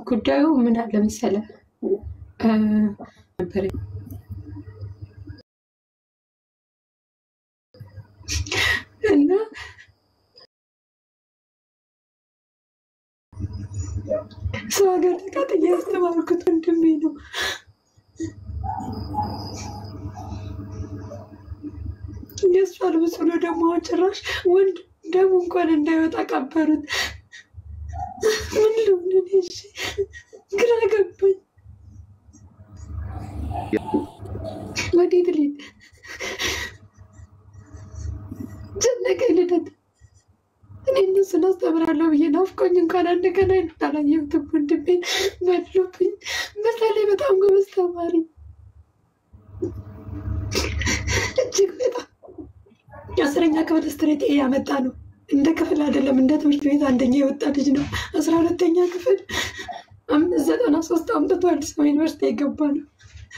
ጉዳዩ ምን አለ መሰለህ ነበር እና ሰው ሀገር ተቃጥዬ ያስተማርኩት ወንድሜ ነው። የእሷን ምስሉ ደግሞ ጭራሽ ወንድ ደሙ እንኳን እንዳይወጣ ቀበሩት። ምን ልሁን እኔ? እሺ ግራ ገባኝ። ወዴት ልሂድ? ጨነቀኝ። ልደት እኔ እነሱን አስተምራለሁ ብዬ ናፍቆኝ እንኳን አንድ ቀን አይነት አላየሁትም። ወንድሜን በድሎብኝ። በዛ ላይ በጣም ጎበዝ ተማሪ፣ እጅግ በጣም 10ኛ ክፍል ስትሬት ኤ ያመጣ ነው። እንደ ክፍል አይደለም እንደ ትምህርት ቤት አንደኛ የወጣ ልጅ ነው። 12ኛ ክፍል 593 አምጥቶ አዲስ አበባ ዩኒቨርሲቲ የገባ ነው።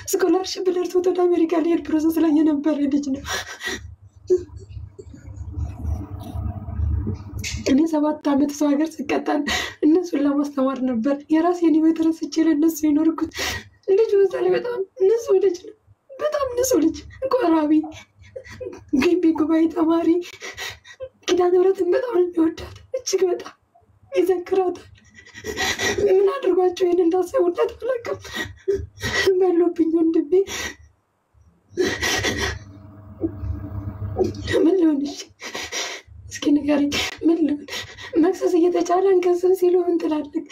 ስኮላርሽፕ ደርሶት ወደ አሜሪካ ሊሄድ ፕሮሰስ ላይ የነበረ ልጅ ነው። እኔ 7 ዓመት ሰው ሀገር ስቀጣን እነሱን ለማስተማር ነበር የራሴን ህይወት ረስቼ ለእነሱ የኖርኩት። ልጅ በዛ ላይ በጣም ንጹህ ልጅ ነው። በጣም ንጹህ ልጅ፣ ቆራቢ፣ ግቢ ጉባኤ ተማሪ፣ ኪዳነ ምሕረትን በጣም የሚወዳት እጅግ በጣም ይዘክራታል። ምን አድርጓቸው ይህን እንዳሰቡለት አላውቅም። በሎብኝ ወንድሜ። ምን ልሆንሽ? እስኪ ንገሪኝ፣ ምን ልሆን? መክሰስ እየተቻለ እንከስም ሲሉ ምን ትላለህ?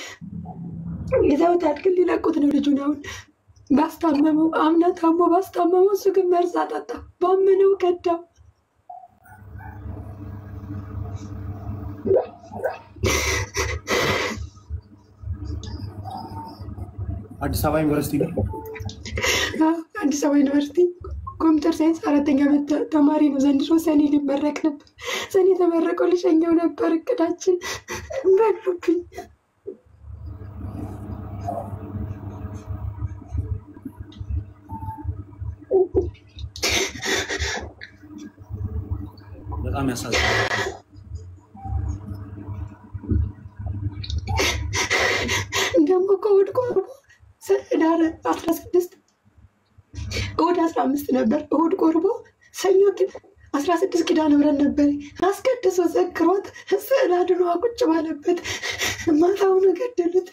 ይዘውታል ግን ሊለቁት ነው ልጁን። አሁን ባስታመመው አምና ታሞ ባስታመመው እሱ ግን መርዝ አጠጣ። ባመነው ከዳው። አዲስ አበባ ዩኒቨርሲቲ አዲስ አበባ ዩኒቨርሲቲ ኮምፒውተር ሳይንስ 4ኛ ዓመት ተማሪ ነው። ዘንድሮ ሰኔ ሊመረቅ ነበር። ሰኔ ተመረቀው ልሸኘው ነበር እቅዳችን። በሉብኝ። በጣም ያሳዝናል። ደግሞ ከእሑድ ቆርቦ ህዳር 16 እሑድ 15 ነበር። እሑድ ቆርቦ ሰኞ ግን 16 ኪዳነ ምሕረት ነበር። አስቀድሶ ዘክሮት ስዕል አድኖ ቁጭ ባለበት ማታውን ገደሉት።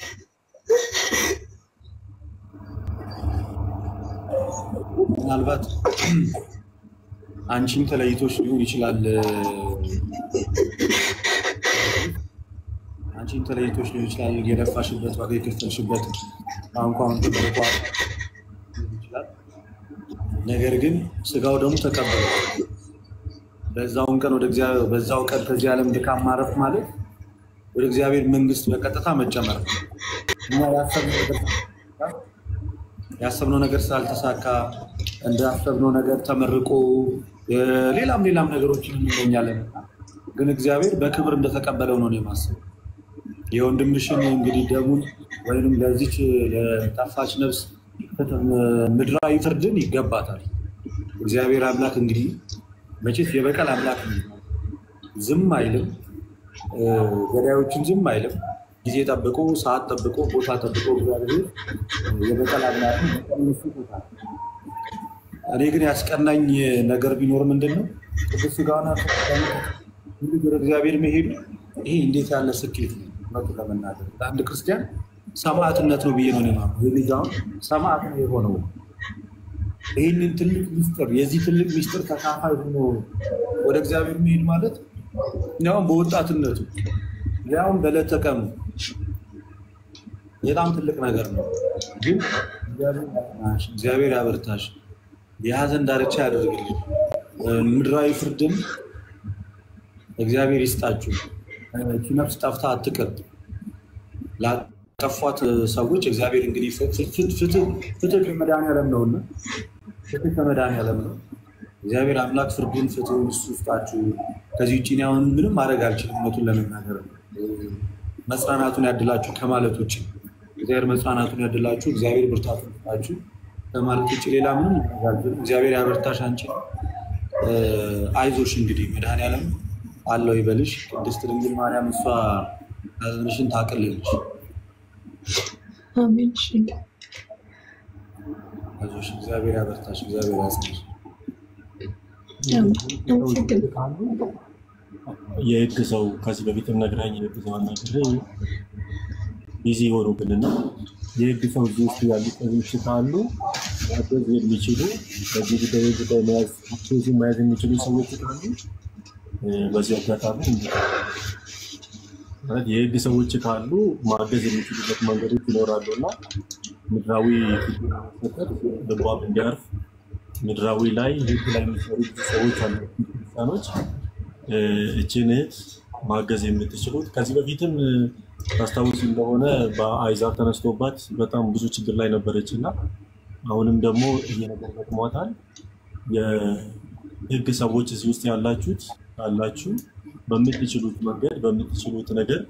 ምናልባት አንቺም ተለይቶሽ ሊሆን ይችላል። አንቺም ተለይቶሽ ሊሆን ይችላል። የለፋሽበት ዋጋ የከፈልሽበት እንኳን ተደረቋ ይችላል። ነገር ግን ስጋው ደግሞ ተቀበለ። በዛውን ቀን ወደ እግዚአብሔር በዛው ቀን ከዚህ ዓለም ድካም ማረፍ ማለት ወደ እግዚአብሔር መንግስት በቀጥታ መጨመር ነው። እና ያሰብነው ነገር ስላልተሳካ እንዳሰብነው ነገር ተመርቆ ሌላም ነገሮችን እንመኛለን። ግን እግዚአብሔር በክብር እንደተቀበለው ነው የማስበው። የወንድምሽን እንግዲህ ደሙን ወይንም ለዚች ለጠፋች ነፍስ ምድራዊ ፍርድን ይገባታል። እግዚአብሔር አምላክ እንግዲህ መቼስ የበቀል አምላክ ነው። ዝም አይልም፣ ገዳዮችን ዝም አይልም። ጊዜ ጠብቆ ሰዓት ጠብቆ ቦታ ጠብቆ እግዚአብሔር የበቀል አምላክ ነው። እኔ ግን ያስቀናኝ ነገር ቢኖር ምንድነው ቅዱስ ሥጋውና ወደ እግዚአብሔር መሄዱ። ይሄ እንዴት ያለ ስኬት ነው! ለመናገር አንድ ክርስቲያን ሰማዕትነት ነው ብዬ ነው የማምነው። የልጃውን ሰማዕት ነው የሆነው። ይህንን ትልቅ ሚስጥር የዚህ ትልቅ ሚስጥር ተካፋይ ሆኖ ወደ እግዚአብሔር መሄድ ማለት ያውም በወጣትነቱ ያውም በዕለት ተቀኑ በጣም ትልቅ ነገር ነው። ግን እግዚአብሔር ያበርታሽ፣ የሀዘን ዳርቻ ያደርግልሽ፣ ምድራዊ ፍርድን እግዚአብሔር ይስጣችሁ። ነፍስ ጠፍታ አትቀር። ላጠፏት ሰዎች እግዚአብሔር እንግዲህ ፍትህ ከመድኃኒዓለም ነውና ፍትህ ከመድኃኒዓለም ነው። እግዚአብሔር አምላክ ፍርዱን ፍትሁን እሱ ይስጣችሁ። ከዚህ ውጭ አሁን ምንም ማድረግ አልችልም። እውነቱን ለመናገር መጽናናቱን ያድላችሁ ከማለት ውጭ እግዚአብሔር መጽናናቱን ያድላችሁ፣ እግዚአብሔር ብርታቱን ይስጣችሁ ከማለት ውጭ ሌላ ምንም ማድረግ አልችልም። እግዚአብሔር ያበርታሽ አንቺ። አይዞሽ እንግዲህ መድኃኒዓለም አለው ይበልሽ። ቅድስት ድንግል ማርያም እሷ ሐዘንሽን ታቅልልሽ። አሜን። እሺ አይዞሽ፣ እግዚአብሔር ያበርታሽ፣ እግዚአብሔር ያጽናሽ። የህግ ሰው ከዚህ በፊትም ነግራኝ የህግ ሰው አናግሬ ቢዚ ሆኖብንና የህግ ሰው እዚህ ውስጥ ያሉ ሰዎች ካሉ ማገዝ የሚችሉ በዚህ ጉዳይ መያዝ የሚችሉ ሰዎች ካሉ በዚህ አጋጣሚ ማለት የህግ ሰዎች ካሉ ማገዝ የሚችሉበት መንገዶች ይኖራሉ እና ምድራዊ ፍቅር ልቧም እንዲያርፍ ምድራዊ ላይ ህግ ላይ የሚሰሩ ሰዎች አሉ ክርስቲያኖች እቺን እህት ማገዝ የምትችሉት ከዚህ በፊትም ታስታውሱ እንደሆነ በአይዛብ ተነስቶባት በጣም ብዙ ችግር ላይ ነበረችና አሁንም ደግሞ እየነገር ገጥሟታል። የህግ ሰዎች እዚህ ውስጥ ያላችሁ በምትችሉት መንገድ በምትችሉት ነገር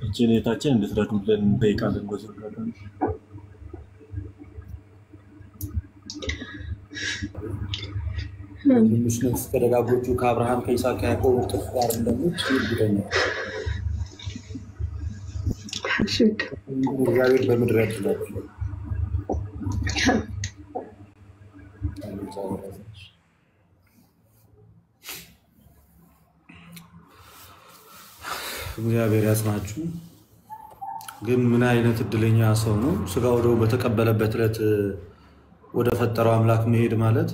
እቺን እህታችን እንድትረዱልን እንጠይቃለን። በዚህ ትንሽ ነው ከደጋጎቹ ከአብርሃም ከይስሐቅ ከያዕቆብ ጥፍ ጋር እንደሞች ይርግደኛል። እግዚአብሔር በምድር ያድላችሁ። እግዚአብሔር ያጽናችሁ። ግን ምን አይነት እድለኛ ሰው ነው ስጋ ወደው በተቀበለበት ዕለት ወደ ፈጠረው አምላክ መሄድ ማለት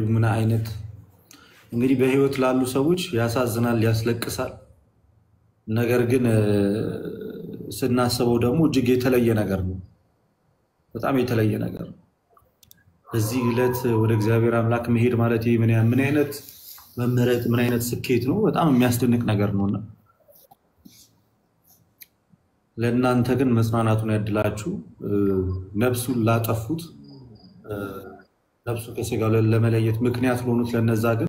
ምን አይነት እንግዲህ በህይወት ላሉ ሰዎች ያሳዝናል፣ ያስለቅሳል። ነገር ግን ስናስበው ደግሞ እጅግ የተለየ ነገር ነው። በጣም የተለየ ነገር ነው። በዚህ ዕለት ወደ እግዚአብሔር አምላክ መሄድ ማለት ምን አይነት መመረጥ ምን አይነት ስኬት ነው። በጣም የሚያስደንቅ ነገር ነውና ለእናንተ ግን መጽናናቱን ያድላችሁ። ነፍሱን ላጠፉት ነፍሱ ከስጋው ለመለየት ምክንያት ለሆኑት ለነዛ ግን